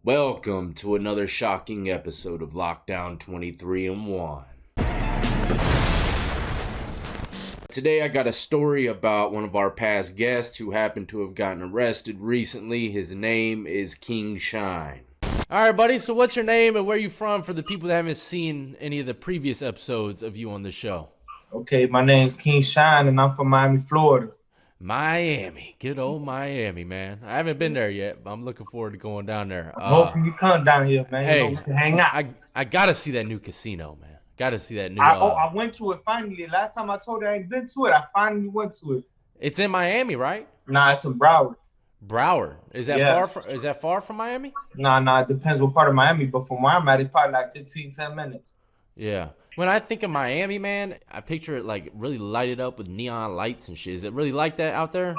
Welcome to another shocking episode of Lockdown 23 and 1. Today I got a story about one of our past guests who happened to have gotten arrested recently. His name is King SHYNE. Alright buddy, so what's your name and where are you from for the people that haven't seen any of the previous episodes of you on the show? Okay, my name's King SHYNE and I'm from Miami, Florida. Miami. Good old Miami, man. I haven't been there yet, but I'm looking forward to going down there. I'm hoping you come down here, man. You know, we Hey, can hang out. I gotta see that new casino, man. Gotta see that new. I went to it finally. Last time I told you I ain't been to it, I finally went to it. It's in Miami, right? Nah, it's in Broward. Broward. Is that Yeah. far from Miami? Nah, it depends what part of Miami, but from where I'm at, it's probably like 10 minutes. Yeah. When I think of Miami, man, I picture it like really lighted up with neon lights and shit. Is it really like that out there?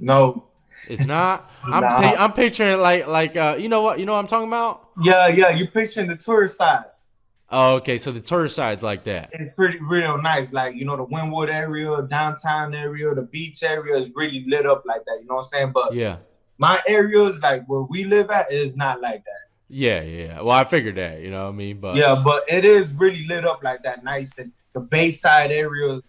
No. It's not. Nah. I'm picturing it like you know what I'm talking about? Yeah, you're picturing the tourist side. Oh, okay. So the tourist side's like that. It's pretty real nice. Like, you know, the Wynwood area, downtown area, the beach area is really lit up like that. You know what I'm saying? But Yeah. my areas, like where we live at, is not like that. Yeah. Well, I figured that, you know what I mean? But yeah, but it is really lit up like that, nice, and the Bayside area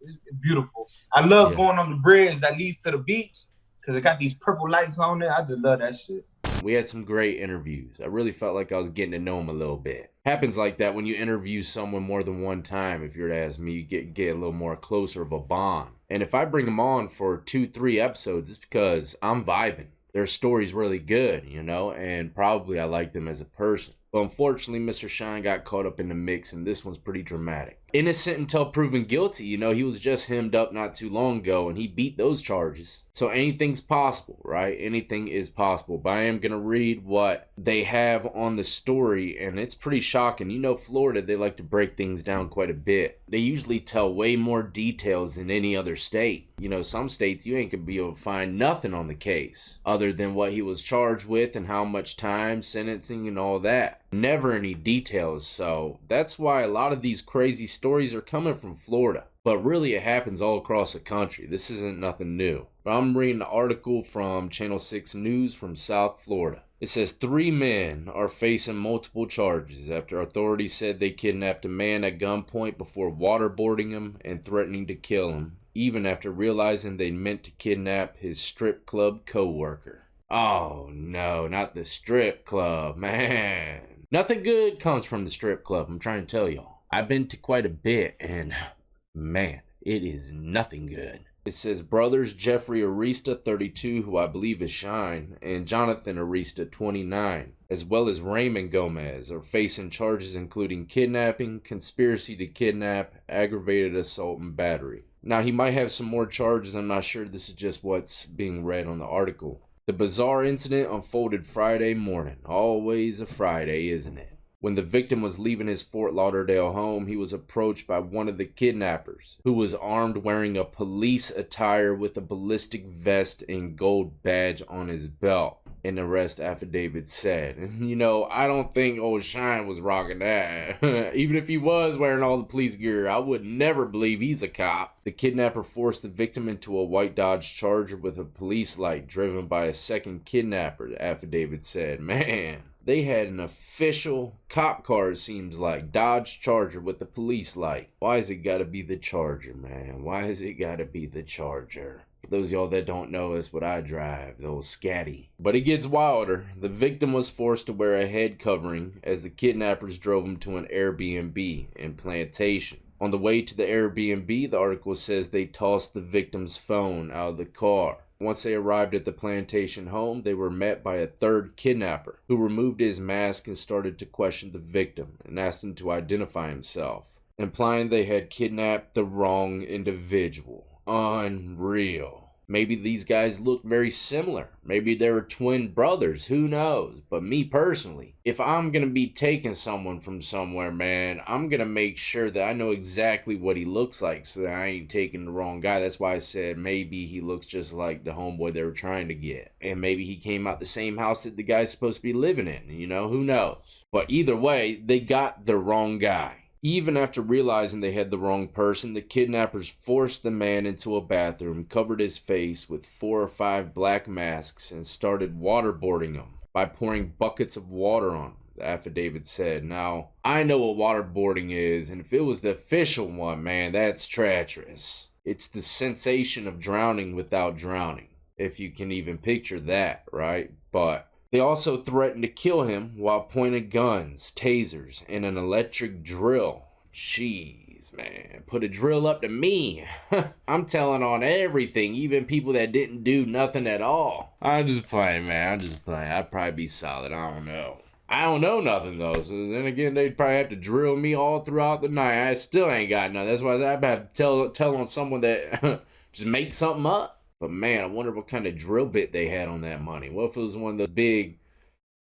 is beautiful. I love going on the bridge that leads to the beach because it got these purple lights on it. I just love that shit. We had some great interviews. I really felt like I was getting to know him a little bit. Happens like that when you interview someone more than one time. If you're to ask me, you get a little more closer of a bond. And if I bring them on for 2-3 episodes, it's because I'm vibing. Their story's really good, you know, and probably I like them as a person. But unfortunately, Mr. SHYNE got caught up in the mix, and this one's pretty dramatic. Innocent until proven guilty, you know, he was just hemmed up not too long ago, and he beat those charges. So anything's possible, right? Anything is possible. But I am going to read what they have on the story, and it's pretty shocking. You know, Florida, they like to break things down quite a bit. They usually tell way more details than any other state. You know, some states, you ain't going to be able to find nothing on the case other than what he was charged with and how much time, sentencing, and all that. Never any details, so that's why a lot of these crazy stories are coming from Florida. But really, it happens all across the country. This isn't nothing new. But I'm reading an article from Channel 6 News from South Florida. It says 3 men are facing multiple charges after authorities said they kidnapped a man at gunpoint before waterboarding him and threatening to kill him, even after realizing they meant to kidnap his strip club co-worker. Oh no, not the strip club, man. Nothing good comes from the strip club, I'm trying to tell y'all. I've been to quite a bit, and man, it is nothing good. It says brothers Jeffrey Arista, 32, who I believe is SHYNE, and Jonathan Arista, 29, as well as Raymond Gomez, are facing charges including kidnapping, conspiracy to kidnap, aggravated assault, and battery. Now, he might have some more charges. I'm not sure. This is just what's being read on the article. The bizarre incident unfolded Friday morning. Always a Friday, isn't it? When the victim was leaving his Fort Lauderdale home, he was approached by one of the kidnappers, who was armed wearing a police attire with a ballistic vest and gold badge on his belt, an arrest affidavit said. And you know, I don't think old SHYNE was rocking that. Even if he was wearing all the police gear, I would never believe he's a cop. The kidnapper forced the victim into a white Dodge Charger with a police light driven by a second kidnapper, the affidavit said. Man. They had an official cop car, it seems like. Dodge Charger with the police light. Why has it gotta be the Charger, man? Why has it gotta be the Charger? For those of y'all that don't know, that's what I drive, the old Scatty. But it gets wilder. The victim was forced to wear a head covering as the kidnappers drove him to an Airbnb in Plantation. On the way to the Airbnb, the article says they tossed the victim's phone out of the car. Once they arrived at the Plantation home, they were met by a third kidnapper who removed his mask and started to question the victim and asked him to identify himself, implying they had kidnapped the wrong individual. Unreal. Maybe these guys look very similar. Maybe they were twin brothers. Who knows? But me personally, if I'm going to be taking someone from somewhere, man, I'm going to make sure that I know exactly what he looks like so that I ain't taking the wrong guy. That's why I said maybe he looks just like the homeboy they were trying to get. And maybe he came out the same house that the guy's supposed to be living in. You know, who knows? But either way, they got the wrong guy. Even after realizing they had the wrong person, the kidnappers forced the man into a bathroom, covered his face with 4 or 5 black masks, and started waterboarding him. by pouring buckets of water on them, the affidavit said. Now, I know what waterboarding is, and if it was the official one, man, that's treacherous. It's the sensation of drowning without drowning, if you can even picture that, right? But they also threatened to kill him while pointing guns, tasers, and an electric drill. Jeez, man. Put a drill up to me. I'm telling on everything, even people that didn't do nothing at all. I'm just playing, man. I'm just playing. I'd probably be solid. I don't know. I don't know nothing, though. So then again, they'd probably have to drill me all throughout the night. I still ain't got nothing. That's why I'd have to tell on someone that just make something up. But man, I wonder what kind of drill bit they had on that money. What if it was one of those big,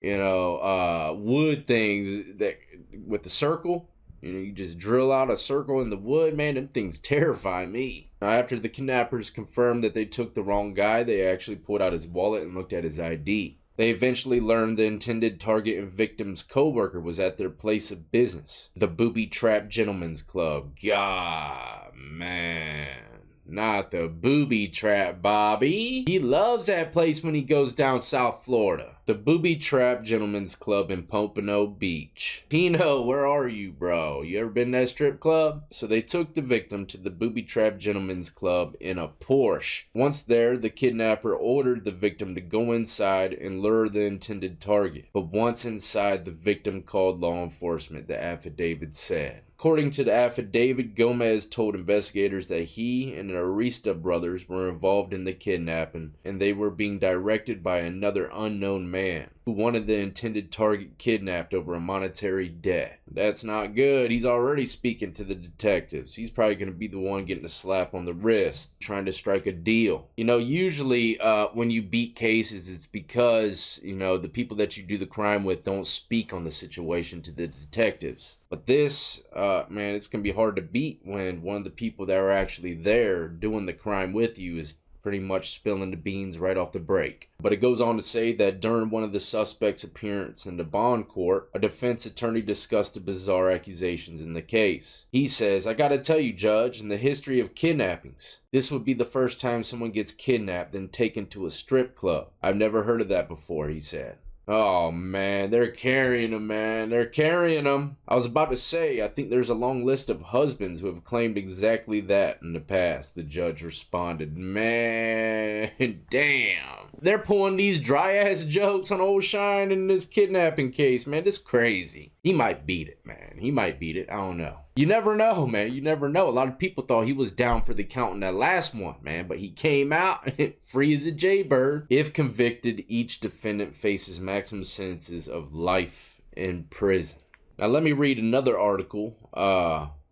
wood things that with the circle? You just drill out a circle in the wood, man. Them things terrify me. Now, after the kidnappers confirmed that they took the wrong guy, they actually pulled out his wallet and looked at his ID. They eventually learned the intended target and victim's co-worker was at their place of business, the Booby Trap Gentlemen's Club. God, man. Not the Booby Trap, Bobby. He loves that place when he goes down South Florida. The Booby Trap Gentlemen's Club in Pompano Beach. Pino, where are you, bro? You ever been to that strip club? So they took the victim to the Booby Trap Gentlemen's Club in a Porsche. Once there, the kidnapper ordered the victim to go inside and lure the intended target. But once inside, the victim called law enforcement, the affidavit said. According to the affidavit, Gomez told investigators that he and the Arista brothers were involved in the kidnapping, and they were being directed by another unknown man who wanted the intended target kidnapped over a monetary debt. That's not good. He's already speaking to the detectives. He's probably going to be the one getting a slap on the wrist, trying to strike a deal. Usually when you beat cases, it's because, the people that you do the crime with don't speak on the situation to the detectives. But this, man, it's going to be hard to beat when one of the people that are actually there doing the crime with you is pretty much spilling the beans right off the break. But it goes on to say that during one of the suspects' appearance in the bond court, a defense attorney discussed the bizarre accusations in the case. He says, "I gotta tell you, Judge, in the history of kidnappings, this would be the first time someone gets kidnapped and taken to a strip club. I've never heard of that before," he said. Oh, man, they're carrying him, man. They're carrying him. I was about to say, I think there's a long list of husbands who have claimed exactly that in the past, the judge responded. Man, damn. They're pulling these dry-ass jokes on old SHYNE in this kidnapping case, man. This crazy. He might beat it, man. He might beat it. I don't know. You never know, man. You never know. A lot of people thought he was down for the count in that last one, man. But he came out free as a jaybird. If convicted, each defendant faces maximum sentences of life in prison. Now, let me read another article.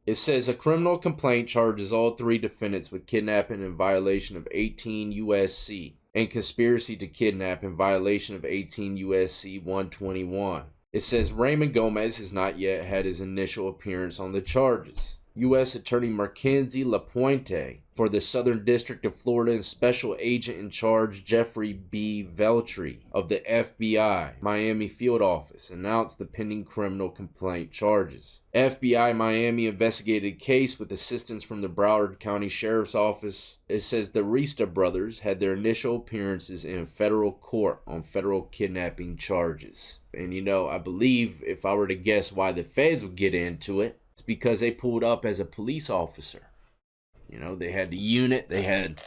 It says a criminal complaint charges all three defendants with kidnapping in violation of 18 U.S.C. and conspiracy to kidnap in violation of 18 U.S.C. 121. It says Raymond Gomez has not yet had his initial appearance on the charges. U.S. Attorney Mackenzie LaPointe for the Southern District of Florida and Special Agent in Charge Jeffrey B. Veltri of the FBI Miami Field Office announced the pending criminal complaint charges. FBI Miami investigated a case with assistance from the Broward County Sheriff's Office. It says the Arista brothers had their initial appearances in federal court on federal kidnapping charges. And I believe if I were to guess why the feds would get into it, it's because they pulled up as a police officer. They had the unit, they had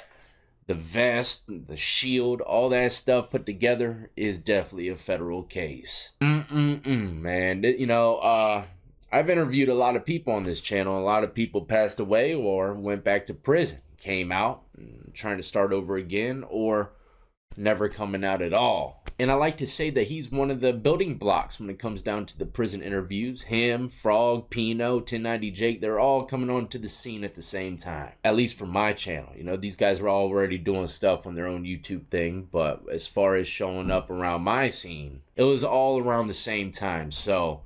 the vest, the shield, all that stuff put together is definitely a federal case. Man. I've interviewed a lot of people on this channel. A lot of people passed away or went back to prison, came out, trying to start over again, or never coming out at all. And I like to say that he's one of the building blocks when it comes down to the prison interviews. Him, Frog, Pino, 1090 Jake, they're all coming onto the scene at the same time. At least for my channel. These guys were already doing stuff on their own YouTube thing. But as far as showing up around my scene, it was all around the same time. So,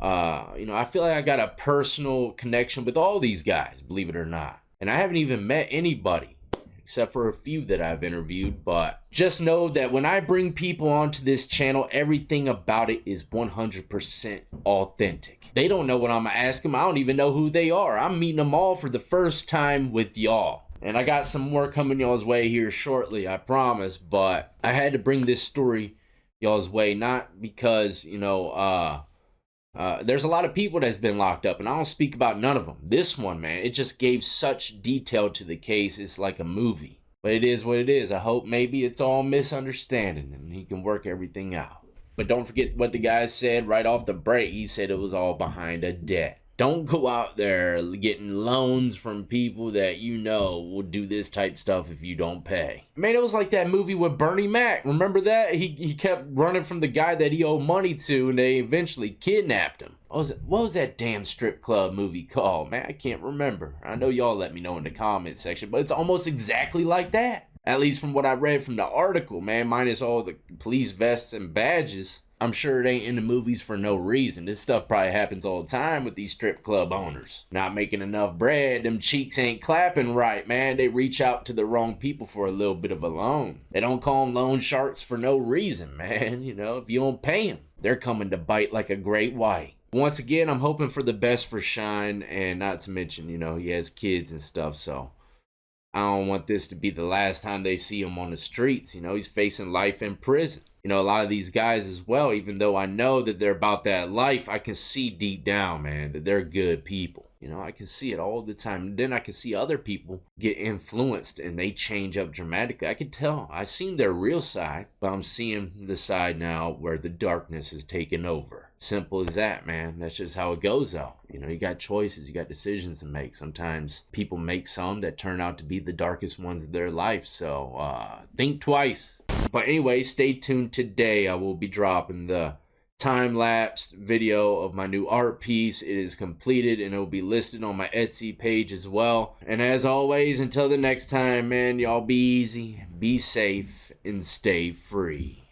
I feel like I got a personal connection with all these guys, believe it or not. And I haven't even met anybody except for a few that I've interviewed, but just know that when I bring people onto this channel, everything about it is 100% authentic. They don't know what I'm gonna ask them. I don't even know who they are. I'm meeting them all for the first time with y'all. And I got some more coming y'all's way here shortly, I promise, but I had to bring this story y'all's way, not because, there's a lot of people that's been locked up, and I don't speak about none of them. This one, man, it just gave such detail to the case. It's like a movie. But it is what it is. I hope maybe it's all misunderstanding and he can work everything out. But don't forget what the guy said right off the break. He said it was all behind a debt. Don't go out there getting loans from people that you know will do this type stuff if you don't pay. Man, it was like that movie with Bernie Mac. Remember that? He kept running from the guy that he owed money to, and they eventually kidnapped him. What was that damn strip club movie called? Man, I can't remember. I know y'all let me know in the comments section, but it's almost exactly like that. At least from what I read from the article, man, minus all the police vests and badges. I'm sure it ain't in the movies for no reason. This stuff probably happens all the time with these strip club owners. Not making enough bread, them cheeks ain't clapping right, man. They reach out to the wrong people for a little bit of a loan. They don't call them loan sharks for no reason, man. If you don't pay them, they're coming to bite like a great white. Once again, I'm hoping for the best for SHYNE, and not to mention, he has kids and stuff, so I don't want this to be the last time they see him on the streets. He's facing life in prison. A lot of these guys as well, even though I know that they're about that life, I can see deep down, man, that they're good people. I can see it all the time. And then I can see other people get influenced and they change up dramatically. I can tell. I've seen their real side, but I'm seeing the side now where the darkness is taking over. Simple as that, man. That's just how it goes, though. You got choices, you got decisions to make. Sometimes people make some that turn out to be the darkest ones of their life. So think twice. But anyway, stay tuned today. I will be dropping the time-lapsed video of my new art piece. It is completed and it will be listed on my Etsy page as well. And as always, until the next time, man, y'all be easy, be safe, and stay free.